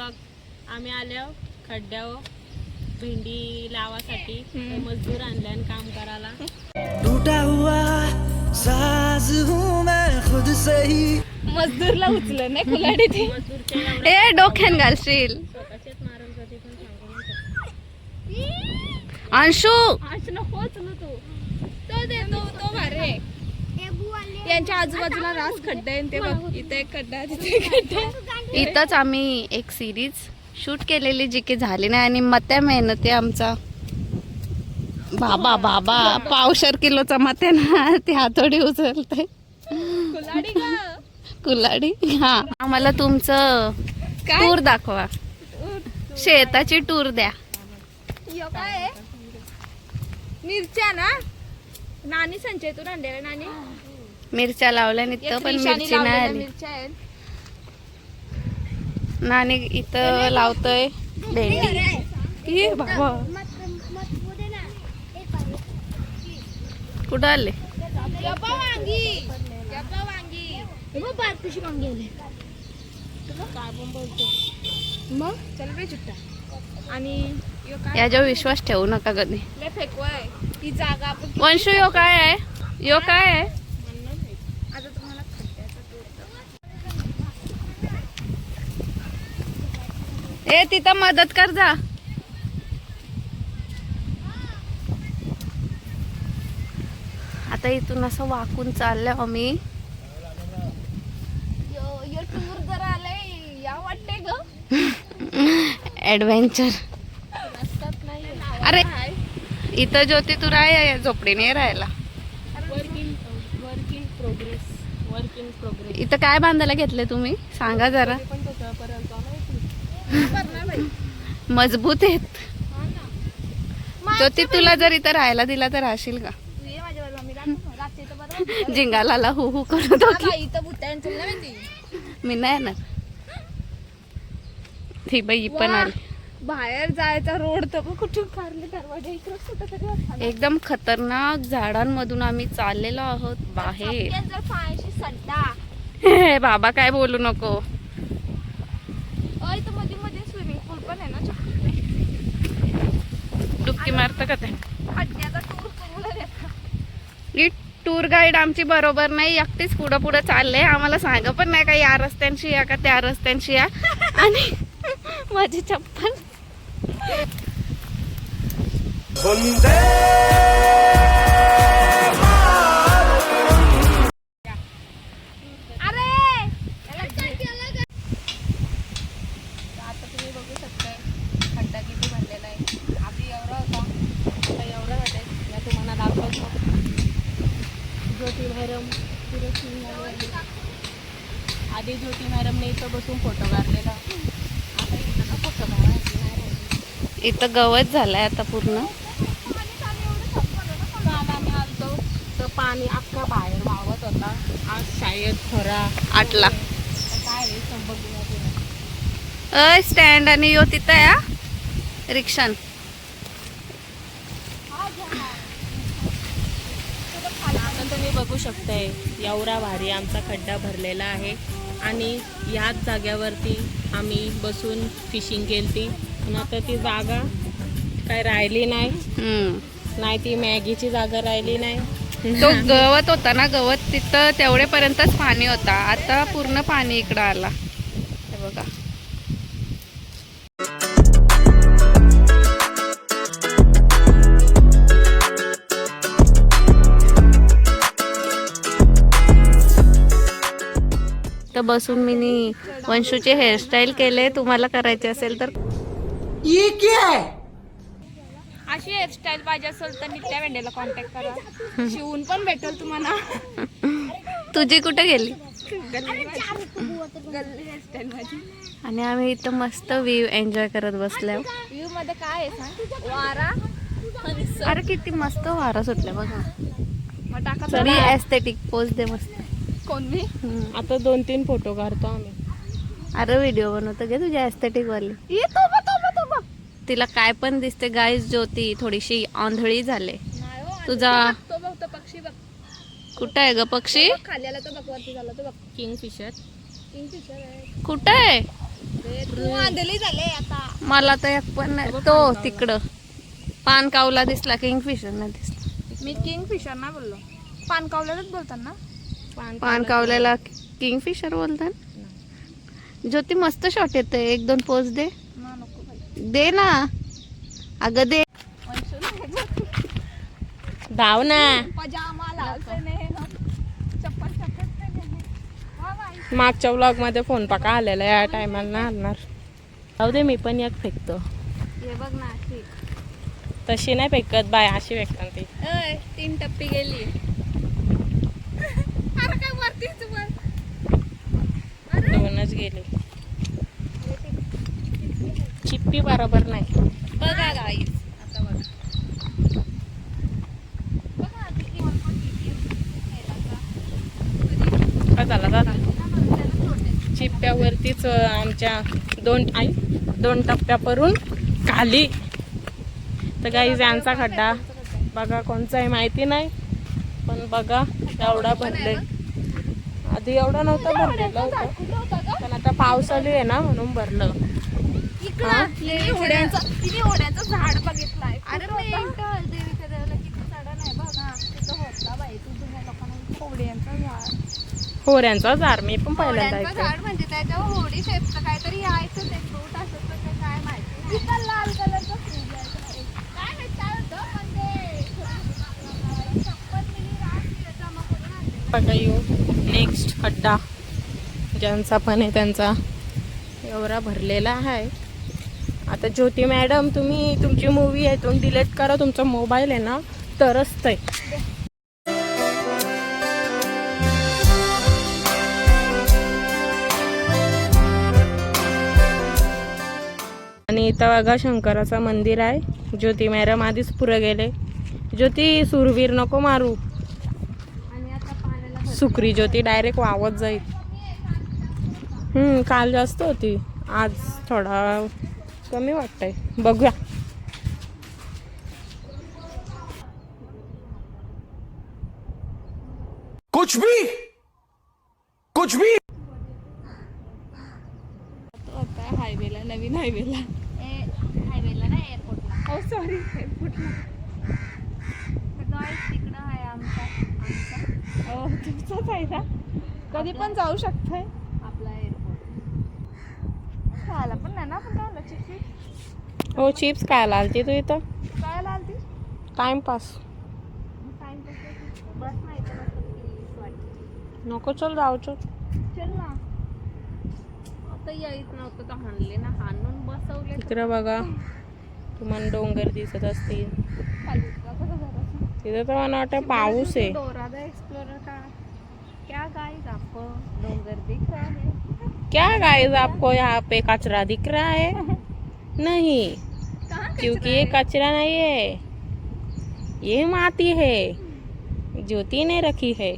Blog. आम्ही आलो खड्ड्यावर भेंडी लावासाठी. मजदूर आणले आणि काम करायला. टूटा हुआ साज हूं मैं खुद से ही. मजदूरला उचलं नाही कुलाडी ती. ए डोक्यान घालशील. स्वतःचेच मारत होती पण सांगू अंशू नको उचलू तू. तो दे तो भारे. यांच्या आजूबाजूला रास खड्डे आहे ते बघ. इथे एक खड्डा तिथे एक खड्डा. इथंच आम्ही एक सिरीज शूट केलेली जी की झाली नाही आणि मत्या मेहनती आमचा बाबा पावशर किलोचा मत्या ना ती हातोडी उचलते. कुलाडी. हा आम्हाला तुमचं टूर दाखवा. शेताची टूर द्या. काय मिरच्या ना नानी संचयतून आणलेल्या. नानी मिरच्या लावल्या इथं पण मिरची नाही आली. नानी इथं लावतोय भेंडी. बाबा कुठं आले. मग चल रे चुट्टा. आणि याच्यावर विश्वास ठेवू नका कधी. फेकवाय ती जागा आपण. वंशू यो काय आहे. यो काय आहे. आता तुम्हाला ए तिथं मदत कर जा. आता इथून असं वाकून चाललो आम्ही. टूर जरा आलंय या वाटते ग. ऍडव्हेंचर. अरे इथं ज्योती तू राह झोपडीने राहायला. Work in progress. इथं काय बांधायला घेतले तुम्ही सांगा जरा. मजबूत आहेत. ज्योती तुला जर इथं राहायला दिला तर राहशील का. जिंगाला हु हु करत होती. मी नाही येणार. ती बाई पण आली. बाहेर जायचा रोड तर कुठून काढले दरवाजा इकडे. एकदम खतरनाक झाडांमधून आम्ही चाललेलो आहोत बाहेर. हे बाबा काय बोलू नको. मध्ये मध्ये स्विमिंग पूल पण आहे ना. डुबकी मारत का ते. खड्ड्याचा टूर करून देता. ही टूर गाईड आमची बरोबर नाही. एकटीच पुढं पुढं चालले. आम्हाला सांग पण नाही का या रस्त्यांशी या का त्या रस्त्यांशी या. आणि माझी चप्पल. आता तुम्ही बघू शकताय खड्डा किती भरलेला आहे. आधी एवढा होता आता एवढा होता. मी तुम्हाला दाखवतो. ज्योती मॅडम आधी ज्योती मॅडमने इथं बसून फोटो काढलेला. आता इथं फोटो काढायची नाही. इथं गवत झालंय आता पूर्ण. काल आम्ही आलतो तर पाणी अख्खा बाहेर वाहत होता. आज शाळेत खरा 8ला. काय रे संबंध. स्टँड आणि यो तिथं या रिक्षान. आता तुम्ही बघू शकताय एवढा भारी आमचा खड्डा भरलेला आहे. आणि याच जाग्यावरती आम्ही बसून फिशिंग केली. पण आता ती जागा काय राहिली नाही. ती मॅगीची जागा राहिली नाही. तो गवत होता ना गवत तिथं तेवढेपर्यंतच पाणी होता. आता पूर्ण पाणी इकडं आला. हे बघा. तर बसून मी वंशूचे हेअरस्टाईल केले. तुम्हाला करायचे असेल तर. अशी हेअरस्टाईल पाहिजे असेल तर नित्या वेंडेला कॉन्टॅक्ट करा. शिवून पण भेटेल तुम्हाला. तुझी कुठे गेली. गल्ली हेअरस्टाईल माझी. आणि आम्ही इथं मस्त व्ह्यू एन्जॉय करत बसलो. व्ह्यू मध्ये काय आहे सांग. वारा. अरे किती मस्त वारा सुटला बघा. मग टाका तरी एस्थेटिक पोज दे मस्त. कोण मी. आता 2-3 फोटो काढतो आम्ही. अरे व्हिडिओ बनवतो घे तुझ्या एस्थेटिक वाली. तिला काय पण दिसते गाईज. ज्योती थोडीशी आंधळी झाले. तुझा तो बघ तो पक्षी बघ. कुठं आहे ग पक्षी. खाली आला तो बघ. वरती झाला तो बघ. किंगफिशर आहे. कुठं आहे. मला तर एक पण नाही. तो तिकडं पान कावला दिसला, किंगफिशर नाही दिसला. मी किंगफिशर नाही बोललो, पानकावल्यालाच बोलतात ना. पान कावल्याला किंगफिशर बोलतात. ज्योती मस्त शॉट येते, 1-2 पोज दे. नको बाई. दे ना अगं दे. धाव ना. पजामा लावते ने चप्पल चप्पल मागच्या व्लॉग मध्ये फोन पका आलेला, या टायमाला नाही आणणार. जाऊ दे, मी पण एक फेकतो. हे बघ ना अशी. तशी नाही फेकत बाय, अशी फेकतात ती. 3 टप्पी गेली. अरे काय वरतीच वर. 2च गेले. चिप्पी बरोबर नाही. बघा गाईस, आता बघा. काय झाला दादा? चिप्प्यावरतीच आमच्या 2 टप्प्यावरून खाली. तर काही यांचा खड्डा बघा, कोणचा आहे माहिती नाही, पण बघा एवढा भरले. आधी एवढा नव्हता भरलेला होता, पण आता पावसाळी आहे ना म्हणून भरलं. तिने ओढ्याचं झाड बघितलंय. अरे मी देवीच्या देवाला किती चढा नाही बघा. तिथं होता बाई, तू जुन्या लोकांना ओढ्यांचं झाड. होऱ्यांचा जार मी पण पहिल्यांदा होड्यांचं ऐकलं. झाड म्हणजे त्याच्यावर होडी शेपचं काहीतरी यायचं, ते फ्रूट असत तर काय माहिती नाही. इथं लाल कलरचं फूल यायचं. काय माहित काय होतं, पण ते शपथ मिली रात जमा करून आणलेलं. बघा येऊ नेक्स्ट खड्डा ज्यांचा पण आहे त्यांचा एवढा भरलेला आहे. आता ज्योती मॅडम, तुम्ही तुमची मूवी आहे तुम्ही डिलीट करा, तुमचा मोबाईल आहे ना तरच ते. आणि इथं बघा शंकराचं मंदिर आहे. ज्योती मॅडम आधीच पुढे गेले. ज्योती सुरवीर नको मारू. आणि आता पाण्याला सुकरी ज्योती डायरेक्ट वावत जाईल. काल जास्त होती, आज थोडा कमी वाटतंय. बघूया. कुछ भी होता हायवेला, नवीन हायवेला. हायवेला ना एअरपोर्टला. हो सॉरी, एअरपोर्टला. तिकडं आहे आमचा हो, तुमचाच आहे ना. कधी पण जाऊ शकतोय. आपला एअरपोर्ट. खायला पण नाही ना, पण काय आलं चिप्स. हो, चिप्स काय आलती तू इथं? काय आलती टाइमपास. बस नाही तर वाटते. नको, चल जाऊ चल. चल ना. आता यायच नव्हतं तर हाणले ना, हाणून बसवले. तिकडं बघा तुम्हाला डोंगर दिसत असतील. खाली उतरा बघा जरासं. तिथं तर मला वाटतं पाऊस आहे. डोरादा एक्सप्लोरर का. क्या गाइस आपको डोंगर दिख रहा है? क्या गाइस, आपको यहाँ पे कचरा दिख रहा है? नहीं, क्योंकि ये कचरा नहीं है, ये माटी है, ज्योति ने रखी है.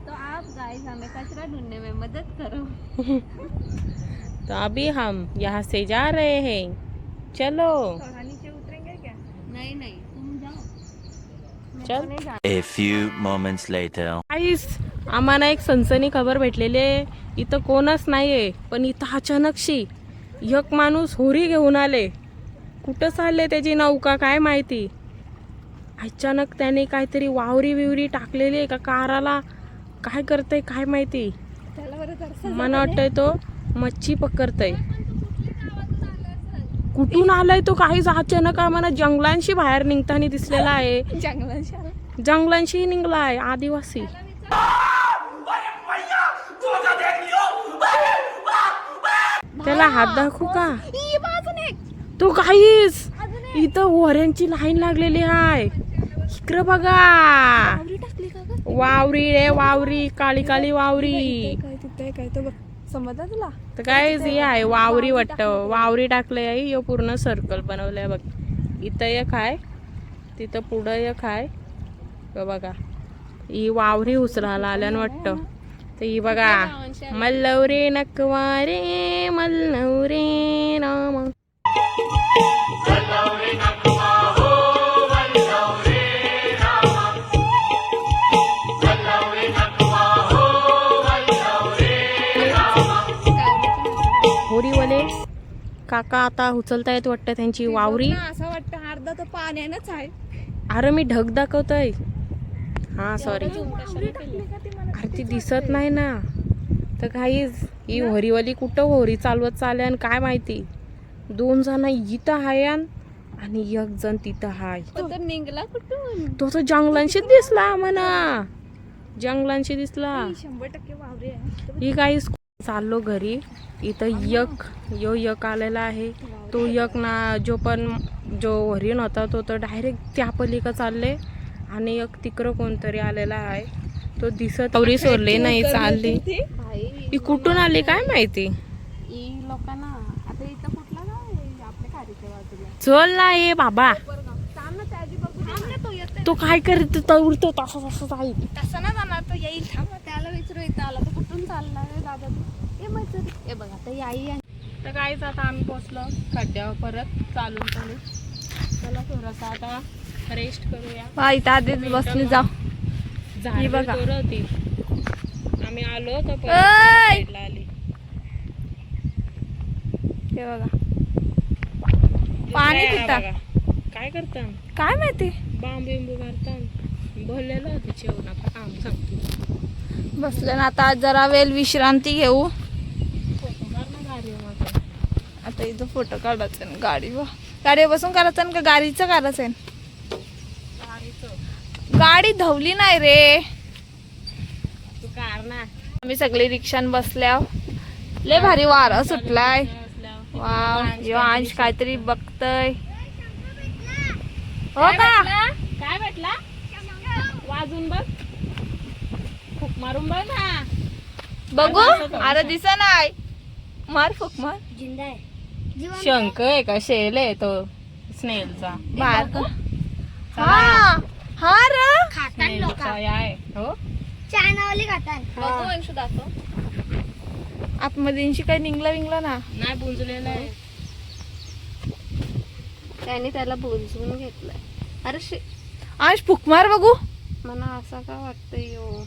तो आप गाइस हमें कचरा ढूंढने में मदद करो. तो अभी हम यहाँ से जा रहे हैं, चलो. थोड़ा नीचे उतरेंगे क्या. नहीं नहीं, तुम जाओ. चल. A few moments later. गाईस, आम्हाला एक सनसनी खबर भेटलेली आहे. इथं कोणच नाहीये, पण इथं अचानकशी एक माणूस होरी घेऊन आले. कुठं चालले त्याची नौका काय माहिती. अचानक त्याने काहीतरी वावरी बिवरी टाकलेली आहे का काराला, काय करतय काय माहिती. त्याला बरं जरासं मला वाटतंय तो मच्छी पकडतय. कुठून आलाय तो काहीच अचानक आम्हाला जंगलांशी बाहेर निघताना दिसलेला आहे. जंगलांशी निघलाय आदिवासी. त्याला हात दाखवू का. तो काहीच इथं वऱ्यांची लाईन लागलेली आहे. इकडं बघा, वावरी रे वावरी, काळी काळी वावरी. काय तिथे काय तो बघ, समजलं तुला. तर काय हे आहे वावरी वाटतं. वावरी टाकलंय आहे. हे पूर्ण सर्कल बनवलंय बघ. इथं एक आहे, तिथं पुढं एक आहे. बघा ही वावरी उचलायला आल्यानं वाटतं. तर ही बघा, मल्लवरे नकवारे मल्लवरे राम. काका आता उचलतायत वाटतं त्यांची वावरी. असं वाटतं अर्धा तर पाण्यानंच आहे. अरे मी ढग दाखवतोय. हा सॉरी. अरे ती दिसत नाही ना. तर काहीच ही होरीवाली कुठं होरी चालवत चालल्या आणि काय माहिती. 2 जण इथं आहे आणि 1 जण तिथं हाय. तर निघला कुठून? तो तर जंगलांशी दिसला म्हणा. जंगलांशी दिसला. 100% वावरे आहे. ही काही चाललो घरी. इथं यक आलेला आहे. तो यक ना जो हरिण होता तो तर डायरेक्ट त्या पलीकडे चालले आणि एक तिकडं कोणतरी आलेला आहे. तो दिसत चौरी सोरली नाही चालली. ही कुठून आली काय माहिती. लोकांना आता इथं कुठला ना आपल्या खारीच्या बाजूला चल ना ये बाबा. थांब ना त्याची बघू तो येतोय. तो काय करत उडतो तसं जाईल. तसं ना जाणार तो येईल. थांब ना, त्याला विचारू इथं आला तर कुठून चालला रे दादा तू. ये मैत्री हे बघा आता आई आहे. तर काहीच आता आम्ही पोचलो खड्ड्यावर परत चालून. चला थोडंसं आता रेस्ट करूया. इथं आधीच बसली जाऊ. झाडी बघा. तोर होती. आम्ही आलो तर परत ओय! साईडला आली. हे बघा पाणी दुसऱ्या पितात. बघा. काय करतात काय माहिती बांबू करतात. बोललेलं होतं जेवण आता काम सांगतो. बसले ना आता जरा वेळ विश्रांती घेऊ. आता इथं फोटो काढायचा आहे गाडीवर बसून करायचं आहे का गाडीचं करायचं आहे. गाडी धवली नाही रे. तू कार ना आम्ही सगळे रिक्षान बसल्या. लय भारी वारा सुटलाय. वाव यो अंश काहीतरी बघतय. हो का काय भेटला वाजून बघ. फुक मारून बघ ना. बघू अरे दिस नाही. मार फुक मार. शंख आहे का शेल आहे तो स्नेलचा. मार हा हा रे स्नेलचा आहे हो. बघू अंशू दाखव. आतमध्ये इंशी काही निघला विंगला ना. नाही बुंजलेला आहे. त्याने त्याला बोलवून घेतलंय. अरे अंश फुक मार बघू. मला असं का वाटतंय यो.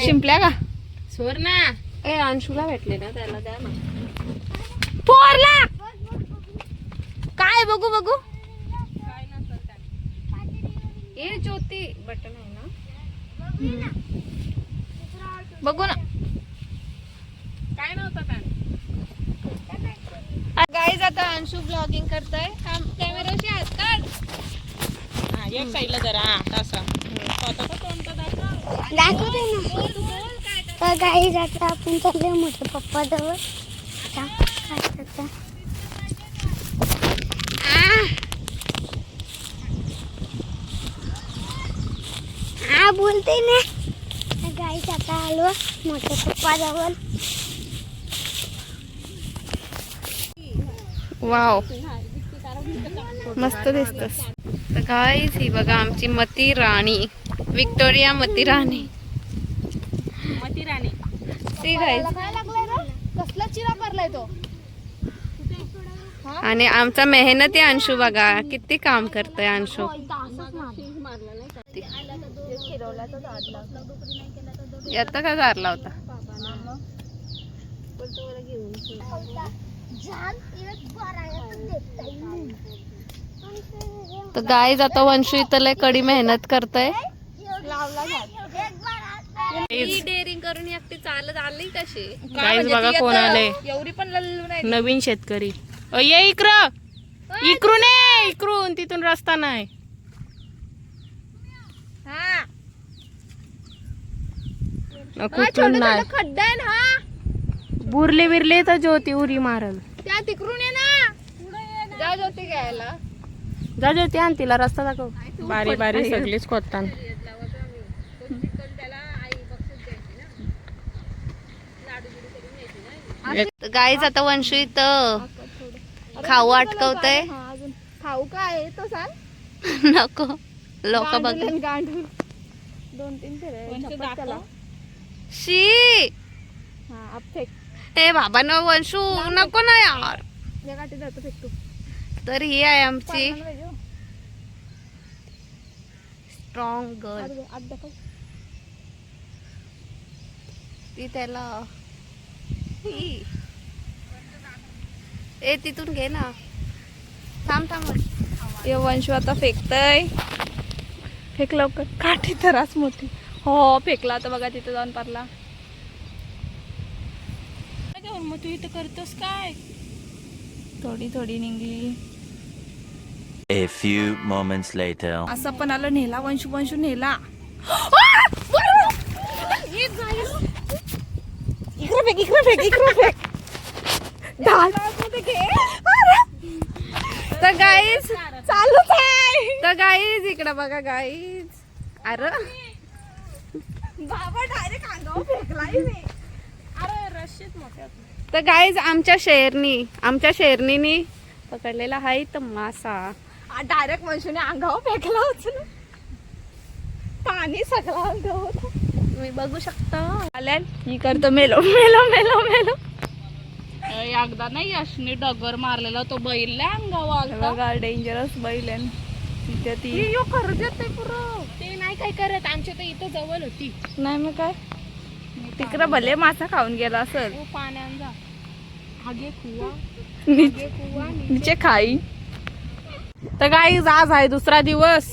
शिंपल्या का सोर ना. ए अंशूला भेटले ना त्याला द्या ना. पोरला काय बघू बघू. ए ज्योती बटन आहे ना. बघू ना. काय नव्हतं काय. गाईज आता अंशू ब्लॉगिंग करतोय. कॅमेराशी हात काढ. हा एक साईडला जरा हा तसा स्वतःचा तोंड तर दाखव. दाखवते ना. तर काही जाता आपण चालले मोठ्या पप्पा जवळ. हा बोलते ना. गाई आता आलो मोठ्या पप्पा जवळ. वाव मस्त दिसतस. तर गाईस ही बघा आमची मती राणी. विक्टोरिया मती राणी. मती राणी. ती गाईज कसला चिरा करलाय तो. आणि आमचा मेहनती अंशू बघा किती काम करतोय अंशू. येतं का गारला होता. तर गाईज आता वंशू इथं लय कडी मेहनत करतोय. डेअरिंग करून एकटी चालत आली कशी. गाईज बघा कोण आले. एवढी पण लल्लू नाही. नवीन शेतकरी. ये इकडून ये इकडून. तिथून रस्ता नाही. हा कुठून नाही. खड्डा आहे ना. हा बुरले बिरले तर ज्योती उरी मारल. त्या तिकडून ये ना. जा ज्योती घ्यायला. जा ज्योती आण तिला रस्ता दाखव. बारी बारी सगळीच खोदतान. गाईज आता वंशू इथं खाऊ अटकवतय. अजून खाऊ काय तो सांग. नको लोक बघ. गांडूल 2-3 फेरे. शी हा अब फेक. ए बाबा न वंशू नको ना यार. या गाठी जातो फेकतो. तर ही आहे आमची स्ट्रॉंग गर्ल. आत दाखव. ती त्याला ए तिथून घे ना. थांब थांब. ये वंशू आता फेकतय. फेक लवकर. काठी तर आज मोठी. हो फेकला तर बघा तिथे जाऊन पडला. मग तू इथं करतोस काय? थोडी थोडी निघली. A few moments later. असं पण आलं नेला वंशू वंशू नेला. इकडे फेक इकडे फेक इकडे फेक. तर गाईज चालूच आहे. तर गाईज इकडे बघा गाईज. अरे बाबा डायरेक्ट अंगावर फेकलाय मी. अरे रशीद मोठ्या. तर गाईज आमच्या शेरणीने पकडलेला आहे तर मासा. डायरेक्ट मनुष्याने अंगावर फेकला होता. पाणी सगळं अंगावर तुम्ही बघू शकता. आल्या ही करतो मेलो मेलो मेलो मेलो. एकदा नाही यशने डगर मारलेला तो बैल अंगावर. बघा डेंजरस बैल आहे. तिथे ती ते नाही काय करत. आमच्या तर इथं जवळ होती. नाही मग काय तिकडं भले मासा खाऊन गेला असेल. हो पाण्यांचा आगे कुवा नीचे खाई. तर गाईज आज आहे दुसरा दिवस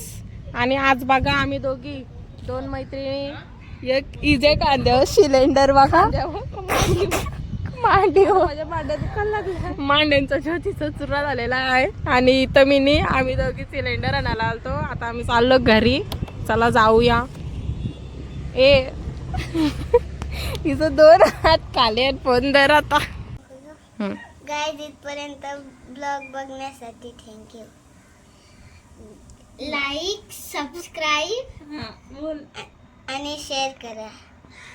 आणि आज बघा आम्ही दोघी 2 मैत्रिणी एक इजे कांद्यावर सिलेंडर बघा मांडी माझ्या मांड्या दुखायला लागल्या. मांड्यांचा ज्योतीचा चुरा झालेला आहे आणि इथं मी आम्ही दोघी सिलेंडर आणायला आलतो. आता आम्ही चाललो घरी. चला जाऊया. ए हिचं 2 हात खाली आणि फोन धर आता. गाईज इथपर्यंत ब्लॉग बघण्यासाठी थँक्यू. लाईक सबस्क्राईब आणि शेअर करा.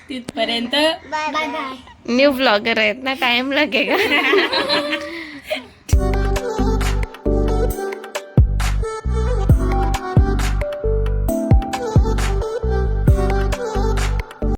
तिथपर्यंत बाय बाय. न्यू ब्लॉगर आहेत ना टाइम लागेगा.